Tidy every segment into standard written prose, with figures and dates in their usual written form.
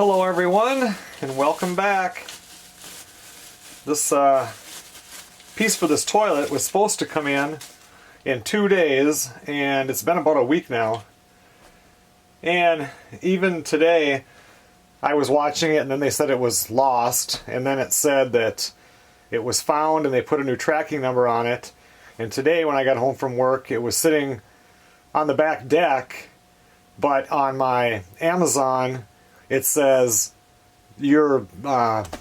Hello everyone, and welcome back. This piece for this toilet was supposed to come in 2 days, and it's been about a week now. And even today, I was watching it and then they said it was lost, and then it said that it was found and they put a new tracking number on it. And today when I got home from work, it was sitting on the back deck, but on my Amazon it says your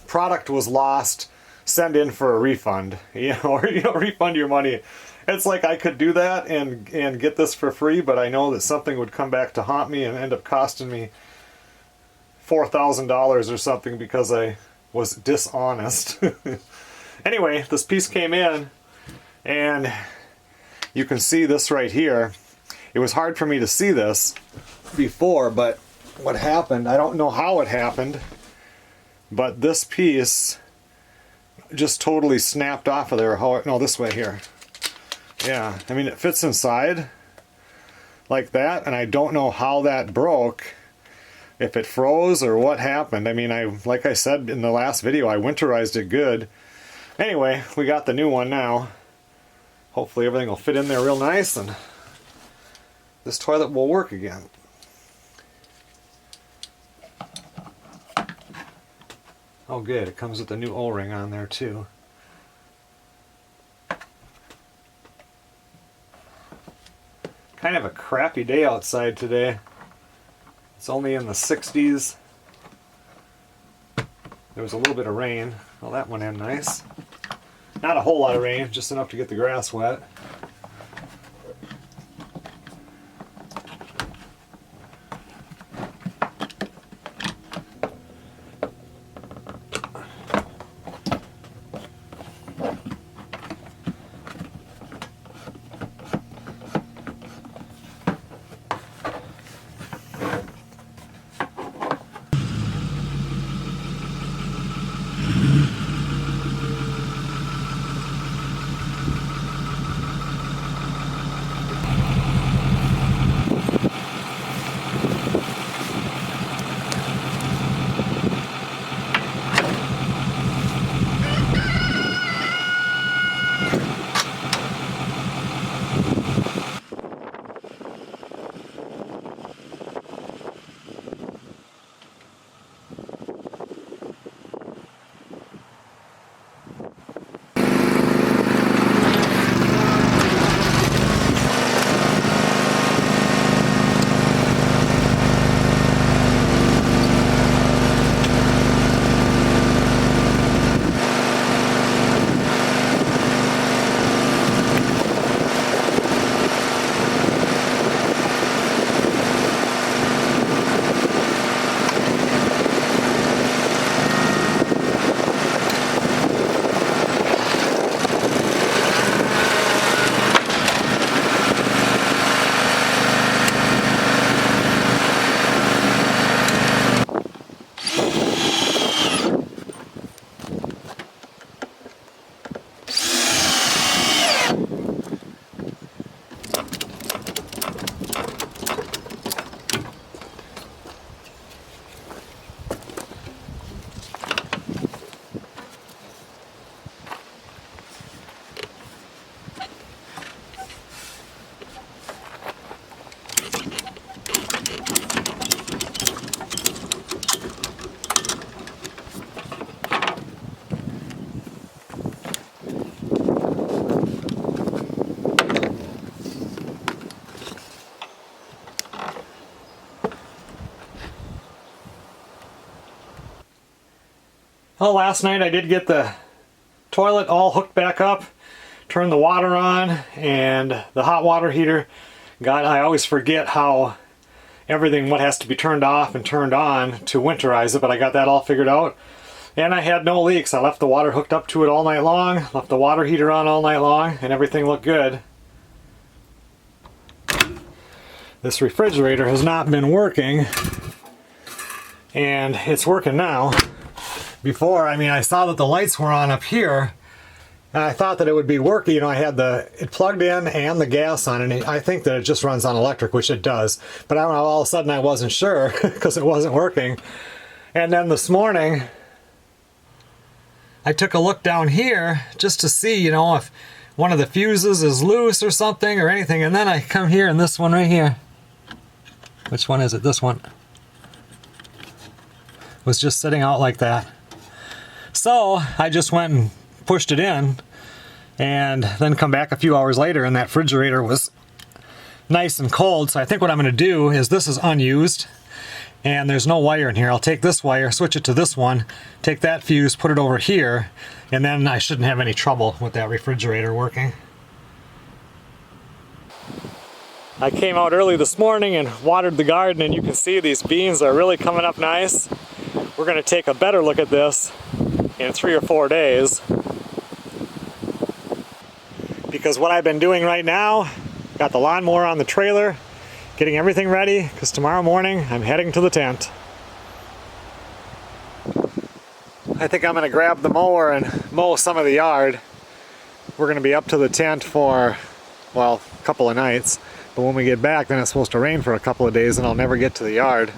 product was lost, send in for a refund, or refund your money. It's like I could do that and get this for free, but I know that something would come back to haunt me and end up costing me $4,000 or something because I was dishonest. Anyway, this piece came in, and you can see this right here. It was hard for me to see this before, but what happened, I don't know how it happened, but this piece just totally snapped off of there. No, this way here. Yeah, I mean, it fits inside like that, and I don't know how that broke, if it froze or what happened. I mean, like I said in the last video, I winterized it good. Anyway, we got the new one now. Hopefully everything will fit in there real nice and this toilet will work again. Oh good, it comes with the new O-ring on there too. Kind of a crappy day outside today. It's only in the 60s. There was a little bit of rain. Well, that went in nice. Not a whole lot of rain, just enough to get the grass wet. Well, last night I did get the toilet all hooked back up, turned the water on, and the hot water heater. God, I always forget how what has to be turned off and turned on to winterize it, but I got that all figured out. And I had no leaks. I left the water hooked up to it all night long, left the water heater on all night long, and everything looked good. This refrigerator has not been working, and it's working now. Before, I mean, I saw that the lights were on up here, and I thought that it would be working. I had it plugged in and the gas on, and I think that it just runs on electric, which it does. But I don't know, all of a sudden I wasn't sure because it wasn't working. And then this morning, I took a look down here just to see, you know, if one of the fuses is loose or something or anything. And then I come here and this one right here. Which one is it? This one was just sitting out like that. So I just went and pushed it in and then come back a few hours later and that refrigerator was nice and cold. So I think what I'm going to do is, this is unused and there's no wire in here. I'll take this wire, switch it to this one, take that fuse, put it over here, and then I shouldn't have any trouble with that refrigerator working. I came out early this morning and watered the garden, and you can see these beans are really coming up nice. We're going to take a better look at this in 3 or 4 days. Because what I've been doing right now, got the lawnmower on the trailer, getting everything ready, because tomorrow morning I'm heading to the tent. I think I'm going to grab the mower and mow some of the yard. We're going to be up to the tent for, well, a couple of nights. But when we get back, then it's supposed to rain for a couple of days and I'll never get to the yard.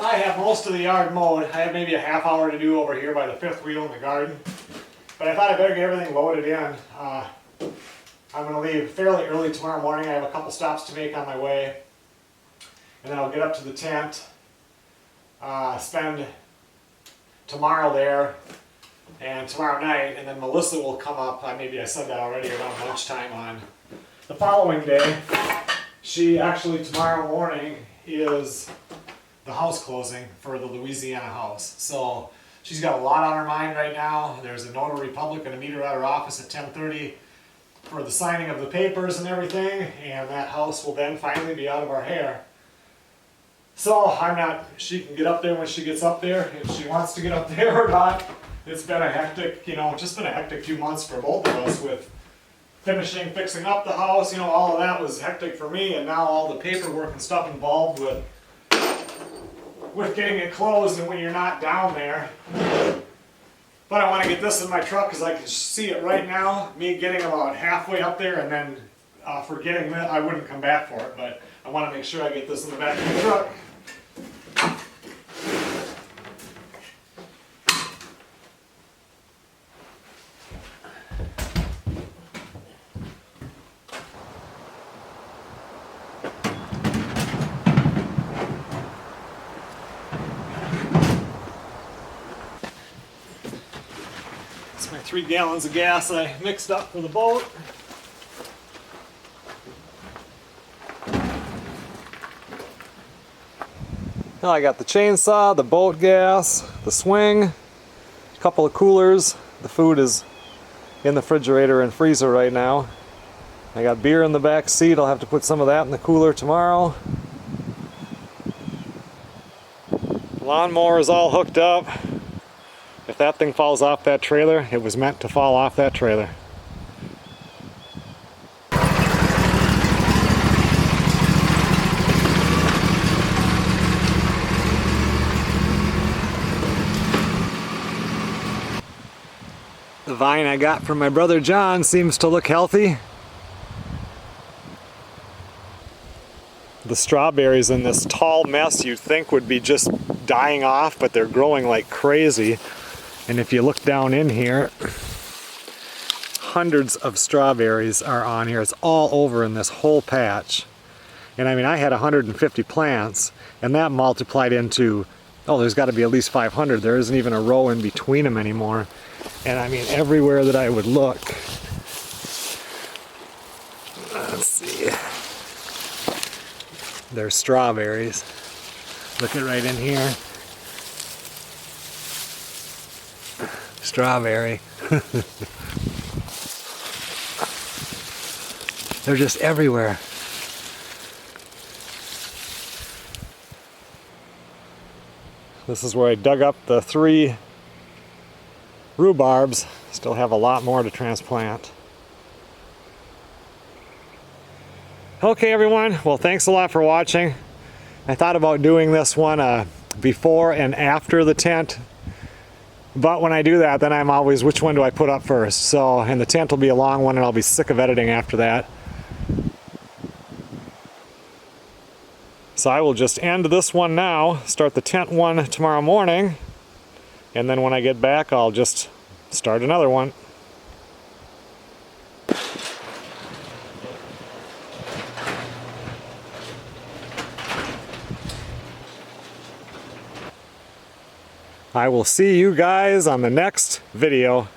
I have most of the yard mowed. I have maybe a half hour to do over here by the fifth wheel in the garden. But I thought I better get everything loaded in. I'm going to leave fairly early tomorrow morning. I have a couple stops to make on my way. And then I'll get up to the tent, spend tomorrow there, and tomorrow night, and then Melissa will come up, maybe I said that already, around lunchtime on the following day. She actually, tomorrow morning, is the house closing for the Louisiana house. So she's got a lot on her mind right now. There's a notary public going to meet her at her office at 10:30 for the signing of the papers and everything, and that house will then finally be out of our hair. So she can get up there when she gets up there, if she wants to get up there or not. It's been a hectic, just been a hectic few months for both of us with fixing up the house, all of that was hectic for me, and now all the paperwork and stuff involved with getting it closed and when you're not down there. But I want to get this in my truck because I can see it right now, me getting about halfway up there and then forgetting that I wouldn't come back for it, but I want to make sure I get this in the back of the truck. It's my 3 gallons of gas I mixed up for the boat. Now I got the chainsaw, the boat gas, the swing, a couple of coolers. The food is in the refrigerator and freezer right now. I got beer in the back seat. I'll have to put some of that in the cooler tomorrow. Lawnmower is all hooked up. If that thing falls off that trailer, it was meant to fall off that trailer. The The vine I got from my brother John seems to look healthy. The strawberries in this tall mess you'd think would be just dying off, but they're growing like crazy. And if you look down in here, hundreds of strawberries are on here. It's all over in this whole patch. And I mean, I had 150 plants, and that multiplied into, oh, there's got to be at least 500. There isn't even a row in between them anymore. And I mean, everywhere that I would look. Let's see. There's strawberries. Look at right in here. Strawberry. They're just everywhere. This is where I dug up the 3 rhubarbs. Still have a lot more to transplant. Okay everyone, well thanks a lot for watching. I thought about doing this one before and after the tent, but when I do that then I'm always, which one do I put up first? So, and the tent will be a long one and I'll be sick of editing after that. So I will just end this one now, start the tent one tomorrow morning, and then when I get back I'll just start another one. I will see you guys on the next video.